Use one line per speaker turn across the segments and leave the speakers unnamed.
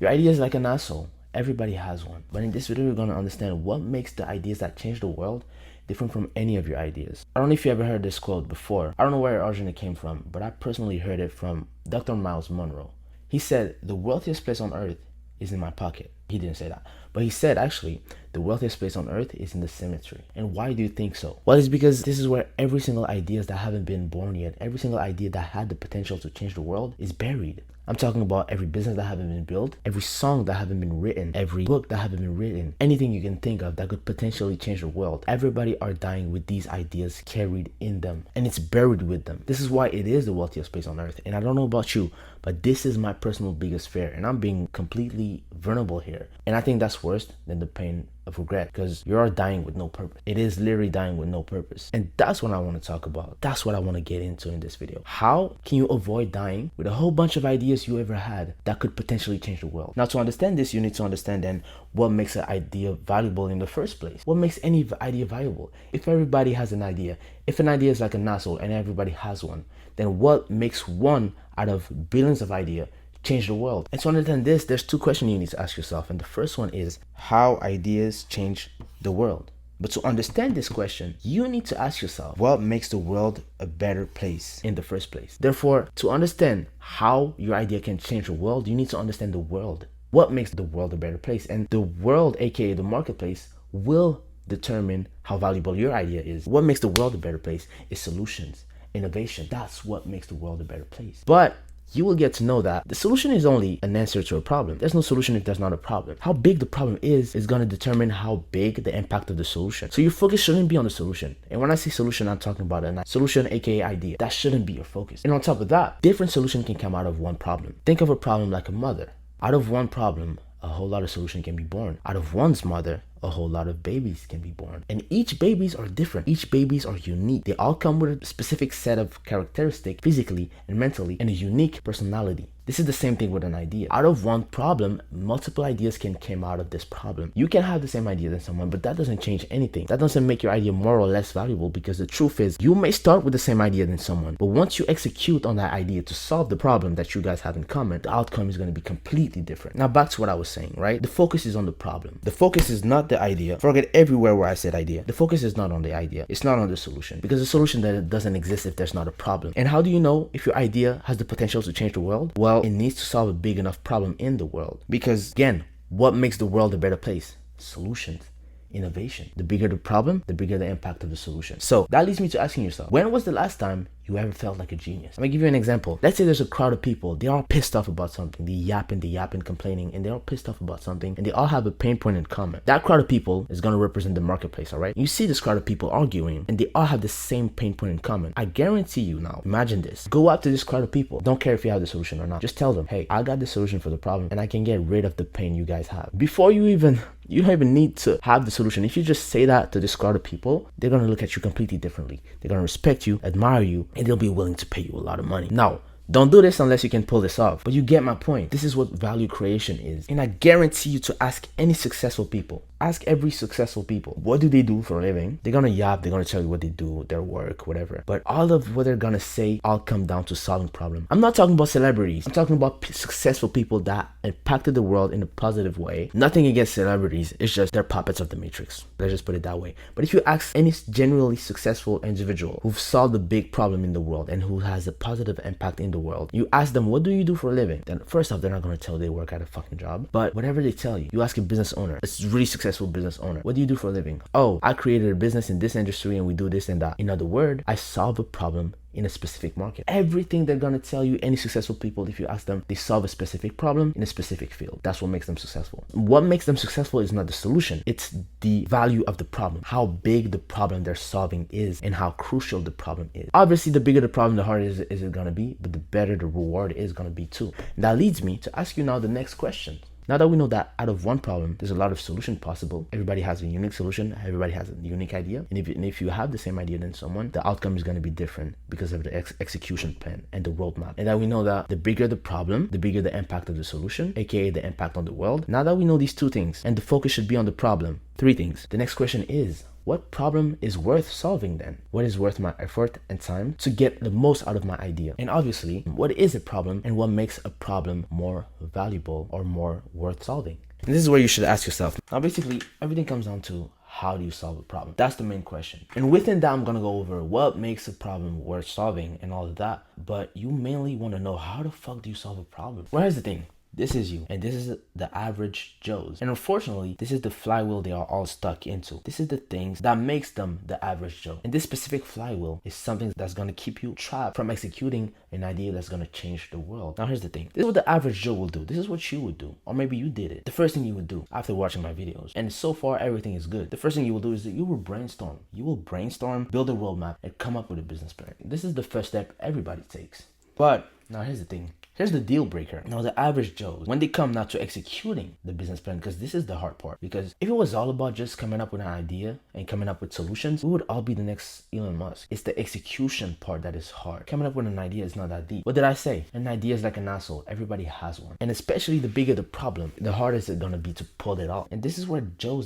Your idea is like an asshole. Everybody has one. But in this video, we're going to understand what makes the ideas that change the world different from any of your ideas. I don't know if you ever heard this quote before. I don't know where it originally came from, but I personally heard it from Dr. Miles Monroe. He said, "The wealthiest place on earth is in my pocket." He didn't say that, but he said actually, the wealthiest place on earth is in the cemetery. And why do you think so? Well, it's because this is where every single ideas that haven't been born yet, every single idea that had the potential to change the world is buried. I'm talking about every business that haven't been built, every song that haven't been written, every book that haven't been written, anything you can think of that could potentially change the world. Everybody are dying with these ideas carried in them, and it's buried with them. This is why it is the wealthiest place on earth. And I don't know about you, but this is my personal biggest fear, and I'm being completely vulnerable here. And I think that's worse than the pain of regret, because you are dying with no purpose. It is literally dying with no purpose. And that's what I want to talk about. That's what I want to get into in this video. How can you avoid dying with a whole bunch of ideas you ever had that could potentially change the world? Now, to understand this, you need to understand then what makes an idea valuable in the first place. What makes any idea valuable? If everybody has an idea, if an idea is like an asshole and everybody has one, then what makes one out of billions of ideas change the world? And to understand this, there's two questions you need to ask yourself. And the first one is how ideas change the world. But to understand this question, you need to ask yourself what makes the world a better place in the first place. Therefore, to understand how your idea can change the world, you need to understand the world. What makes the world a better place? And the world, aka the marketplace, will determine how valuable your idea is. What makes the world a better place is solutions, innovation. That's what makes the world a better place. But you will get to know that the solution is only an answer to a problem. There's no solution if there's not a problem. How big the problem is going to determine how big the impact of the solution. So your focus shouldn't be on the solution. And when I say solution, I'm talking about a solution, aka idea. That shouldn't be your focus. And on top of that, different solutions can come out of one problem. Think of a problem like a mother. Out of one problem, a whole lot of solution can be born. Out of one's mother, a whole lot of babies can be born. And each babies are different. Each babies are unique. They all come with a specific set of characteristics physically and mentally and a unique personality. This is the same thing with an idea. Out of one problem, multiple ideas can come out of this problem. You can have the same idea than someone, but that doesn't change anything. That doesn't make your idea more or less valuable, because the truth is you may start with the same idea than someone, but once you execute on that idea to solve the problem that you guys have in common, the outcome is going to be completely different. Now back to what I was saying, right? The focus is on the problem. The focus is not the idea. Forget everywhere where I said idea. The focus is not on the idea. It's not on the solution, because the solution that doesn't exist if there's not a problem. And how do you know if your idea has the potential to change the world? Well, it needs to solve a big enough problem in the world. Because again, what makes the world a better place? Solutions, innovation. The bigger the problem, the bigger the impact of the solution. So that leads me to asking yourself, when was the last time you ever felt like a genius? I'm gonna give you an example. Let's say there's a crowd of people. They're all pissed off about something. They yapping, complaining, and they're all pissed off about something, and they all have a pain point in common. That crowd of people is gonna represent the marketplace, all right? You see this crowd of people arguing, and they all have the same pain point in common. I guarantee you now, imagine this. Go up to this crowd of people. Don't care if you have the solution or not. Just tell them, hey, I got the solution for the problem, and I can get rid of the pain you guys have. Before you don't even need to have the solution. If you just say that to this crowd of people, they're gonna look at you completely differently. They're gonna respect you, admire you, and they'll be willing to pay you a lot of money. Now, don't do this unless you can pull this off. But you get my point. This is what value creation is. And I guarantee you to ask any successful people. Ask every successful people, what do they do for a living? They're gonna yap, they're gonna tell you what they do, their work, whatever. But all of what they're gonna say all come down to solving problems. I'm not talking about celebrities. I'm talking about successful people that impacted the world in a positive way. Nothing against celebrities. It's just they're puppets of the matrix. Let's just put it that way. But if you ask any genuinely successful individual who've solved a big problem in the world and who has a positive impact in the world, you ask them, what do you do for a living? Then first off, they're not gonna tell you they work at a fucking job. But whatever they tell you, you ask a business owner, a really successful business owner, what do you do for a living? Oh, I created a business in this industry and we do this and that. In other words, I solve a problem in a specific market. Everything they're gonna tell you, any successful people, if you ask them, they solve a specific problem in a specific field. That's what makes them successful. What makes them successful is not the solution, it's the value of the problem, how big the problem they're solving is and how crucial the problem is. Obviously, the bigger the problem, the harder is it gonna be, but the better the reward is gonna be too. And that leads me to ask you now the next question. Now that we know that out of one problem, there's a lot of solution possible. Everybody has a unique solution. Everybody has a unique idea. And if you have the same idea than someone, the outcome is going to be different because of the execution plan and the roadmap. And that we know that the bigger the problem, the bigger the impact of the solution, aka the impact on the world. Now that we know these two things, and the focus should be on the problem, Three things. The next question is, what problem is worth solving then? What is worth my effort and time to get the most out of my idea? And obviously, what is a problem and what makes a problem more valuable or more worth solving? And this is where you should ask yourself. Now, basically, everything comes down to how do you solve a problem? That's the main question. And within that, I'm going to go over what makes a problem worth solving and all of that. But you mainly want to know, how the fuck do you solve a problem? Well, here's the thing. This is you, and this is the average Joes. And unfortunately, this is the flywheel they are all stuck into. This is the things that makes them the average Joe. And this specific flywheel is something that's going to keep you trapped from executing an idea that's going to change the world. Now, here's the thing. This is what the average Joe will do. This is what you would do. Or maybe you did it. The first thing you would do after watching my videos, and so far everything is good. The first thing you will do is that you will brainstorm. You will brainstorm, build a roadmap, and come up with a business plan. This is the first step everybody takes. But now here's the thing. Here's the deal breaker. Now, the average Joe, when they come now to executing the business plan, because this is the hard part. Because if it was all about just coming up with an idea and coming up with solutions, we would all be the next Elon Musk. It's the execution part that is hard. Coming up with an idea is not that deep. What did I say? An idea is like an asshole. Everybody has one. And especially the bigger the problem, the harder it's going to be to pull it off. And this is where Joe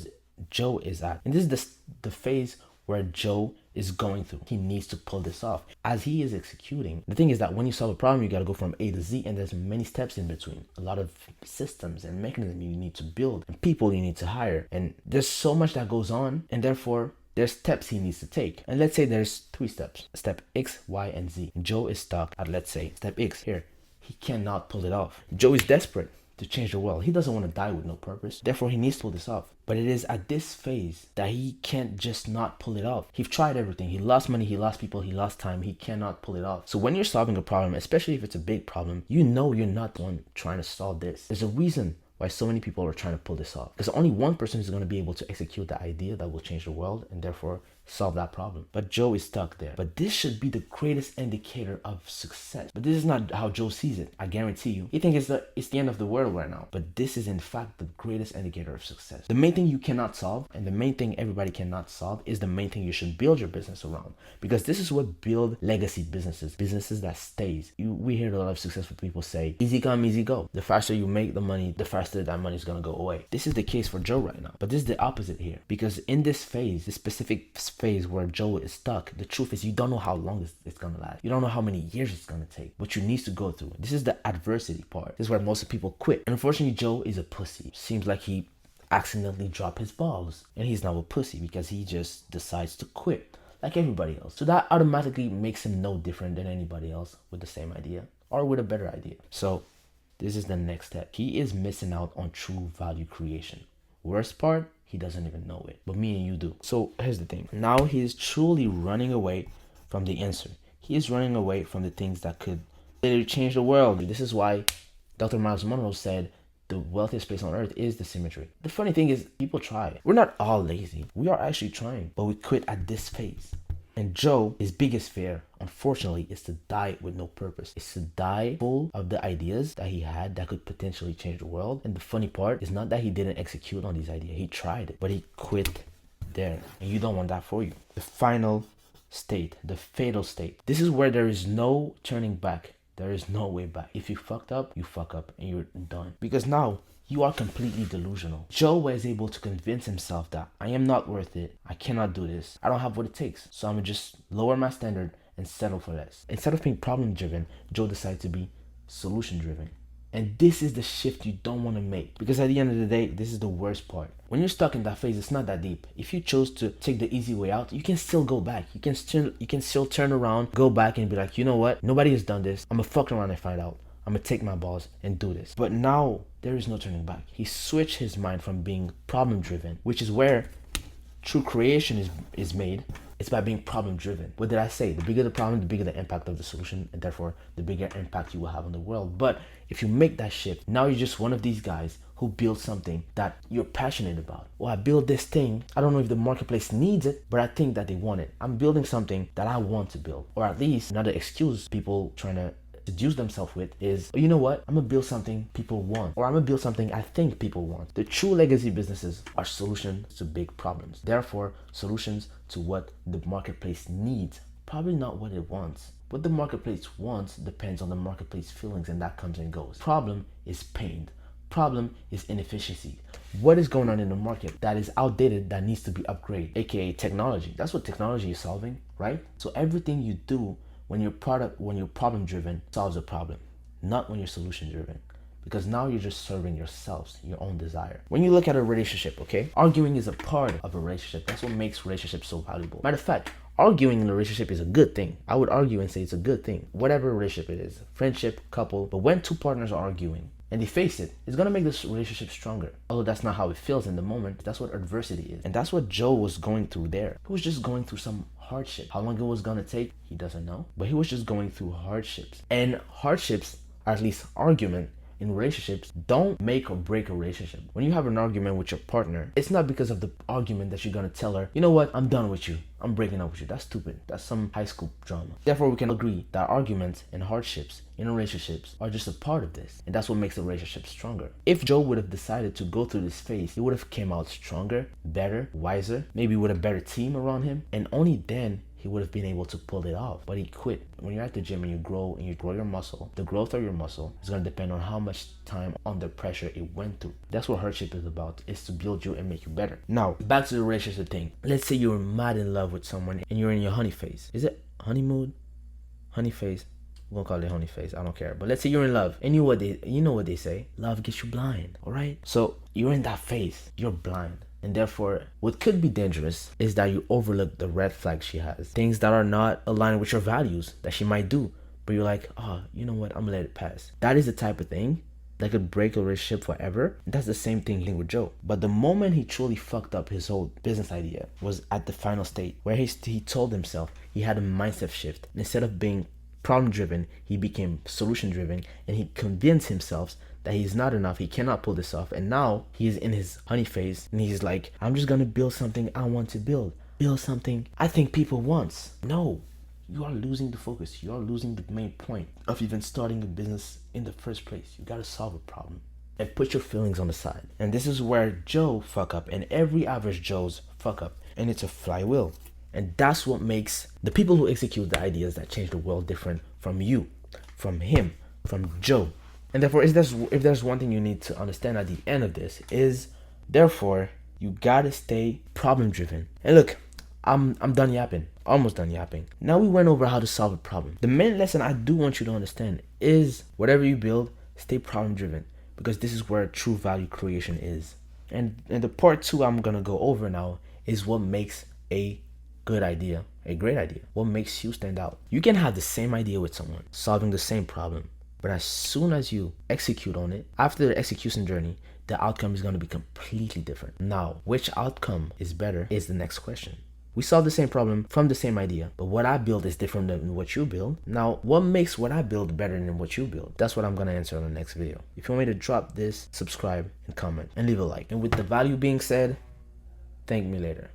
is at. And this is the phase where Joe is going through. He needs to pull this off as he is executing. The thing is that when you solve a problem, you got to go from A to Z, and there's many steps in between. A lot of systems and mechanisms you need to build and people you need to hire. And there's so much that goes on, and therefore there's steps he needs to take. And let's say there's 3 steps. Step X, Y, and Z. Joe is stuck at, let's say, step X. Here, he cannot pull it off. Joe is desperate to change the world. He doesn't want to die with no purpose. Therefore, he needs to pull this off. But it is at this phase that he can't just not pull it off. He's tried everything. He lost money, he lost people, he lost time. He cannot pull it off. So when you're solving a problem, especially if it's a big problem, you know you're not the one trying to solve this. There's a reason why so many people are trying to pull this off. Because only one person is going to be able to execute the idea that will change the world and therefore solve that problem. But Joe is stuck there. But this should be the greatest indicator of success. But this is not how Joe sees it. I guarantee you. He thinks it's the end of the world right now. But this is in fact the greatest indicator of success. The main thing you cannot solve, and the main thing everybody cannot solve, is the main thing you should build your business around. Because this is what build legacy businesses. Businesses that stays. We hear a lot of successful people say, easy come, easy go. The faster you make the money, the faster that money is going to go away. This is the case for Joe right now. But this is the opposite here. Because in this phase, this specific phase where Joe is stuck, the truth is you don't know how long it's gonna last. You don't know how many years it's gonna take, what you need to go through. This is the adversity part. This is where most people quit. And unfortunately, Joe is a pussy. Seems like he accidentally dropped his balls, and he's now a pussy because he just decides to quit like everybody else. So that automatically makes him no different than anybody else with the same idea or with a better idea. So this is the next step. He is missing out on true value creation. Worst part, he doesn't even know it, but me and you do. So here's the thing. Now he is truly running away from the answer. He is running away from the things that could literally change the world. This is why Dr. Miles Monroe said the wealthiest place on earth is the cemetery. The funny thing is, people try. We're not all lazy. We are actually trying, but we quit at this phase. And Joe, his biggest fear, unfortunately, is to die with no purpose. It's to die full of the ideas that he had that could potentially change the world. And the funny part is not that he didn't execute on these ideas. He tried it, but he quit there. And you don't want that for you. The final state, the fatal state. This is where there is no turning back. There is no way back. If you fucked up, you fuck up and you're done. Because now, you are completely delusional. Joe was able to convince himself that I am not worth it. I cannot do this. I don't have what it takes. So I'm gonna just lower my standard and settle for less. Instead of being problem driven, Joe decided to be solution driven. And this is the shift you don't want to make. Because at the end of the day, this is the worst part. When you're stuck in that phase, it's not that deep. If you chose to take the easy way out, you can still go back. You can still turn around, go back and be like, you know what? Nobody has done this. I'm gonna fuck around and find out. I'm gonna take my balls and do this. But now there is no turning back. He switched his mind from being problem driven, which is where true creation is made. It's by being problem driven. What did I say? The bigger the problem, the bigger the impact of the solution, and therefore the bigger impact you will have on the world. But if you make that shift, now you're just one of these guys who build something that you're passionate about. Well, I build this thing. I don't know if the marketplace needs it, but I think that they want it. I'm building something that I want to build. Or at least another excuse people trying to seduce themselves with is, you know what? I'm gonna build something people want, or I'm gonna build something I think people want. The true legacy businesses are solutions to big problems. Therefore, solutions to what the marketplace needs, probably not what it wants. What the marketplace wants depends on the marketplace feelings, and that comes and goes. Problem is pain. Problem is inefficiency. what is going on in the market that is outdated, that needs to be upgraded, aka technology. That's what technology is solving, right? So everything you do when you're problem driven solves a problem, not when you're solution driven. Because now you're just serving yourselves, your own desire. When you look at a relationship, okay, arguing is a part of a relationship. That's what makes relationships so valuable. Matter of fact, arguing in a relationship is a good thing. I would argue and say it's a good thing. Whatever relationship it is, friendship, couple, but when two partners are arguing and they face it, it's gonna make this relationship stronger. Although that's not how it feels in the moment, that's what adversity is. And that's what Joe was going through there. He was just going through some hardship. How long it was gonna take, he doesn't know. But he was just going through hardships. And hardships, or at least argument, in relationships don't make or break a relationship. When you have an argument with your partner, it's not because of the argument that you're gonna tell her, you know what, I'm done with you, I'm breaking up with you. That's stupid. That's some high school drama. Therefore, we can agree that arguments and hardships in relationships are just a part of this, and that's what makes a relationship stronger. If Joe would have decided to go through this phase, he would have came out stronger, better, wiser, maybe with a better team around him, and only then he would have been able to pull it off. But he quit. When you're at the gym and you grow your muscle, the growth of your muscle is going to depend on how much time under pressure it went through. That's what hardship is about, is to build you and make you better. Now, back to the relationship thing. Let's say you're mad in love with someone and you're in your honey phase. Is it honeymoon? Honey phase? We're gonna call it honey phase. I don't care. But let's say you're in love, and you know what they say. Love gets you blind. All right. So you're in that phase. You're blind. And therefore, what could be dangerous is that you overlook the red flags she has. Things that are not aligned with your values that she might do. But you're like, oh, you know what? I'm gonna let it pass. That is the type of thing that could break a relationship forever. And that's the same thing with Joe. But the moment he truly fucked up his whole business idea was at the final state, where he told himself he had a mindset shift. And instead of being problem driven, he became solution driven, and he convinced himself that he's not enough, he cannot pull this off. And now he's in his honey phase, and he's like, I'm just gonna build something I want to build something I think people want. No, you are losing the focus. You are losing the main point of even starting a business in the first place. You gotta solve a problem and put your feelings on the side. And this is where Joe fuck up, and every average Joe's fuck up, and it's a flywheel. And that's what makes the people who execute the ideas that change the world different from you, from him, from Joe. And therefore, if there's one thing you need to understand at the end of this is, therefore, you gotta stay problem driven. And look, I'm done yapping, almost done yapping. Now we went over how to solve a problem. The main lesson I do want you to understand is, whatever you build, stay problem driven, because this is where true value creation is. And the part 2 I'm gonna go over now is what makes a good idea a great idea. What makes you stand out? You can have the same idea with someone, solving the same problem, but as soon as you execute on it, after the execution journey, the outcome is going to be completely different. Now, which outcome is better is the next question. We solve the same problem from the same idea, but what I build is different than what you build. Now, what makes what I build better than what you build? That's what I'm going to answer in the next video. If you want me to drop this, subscribe and comment and leave a like. And with the value being said, thank me later.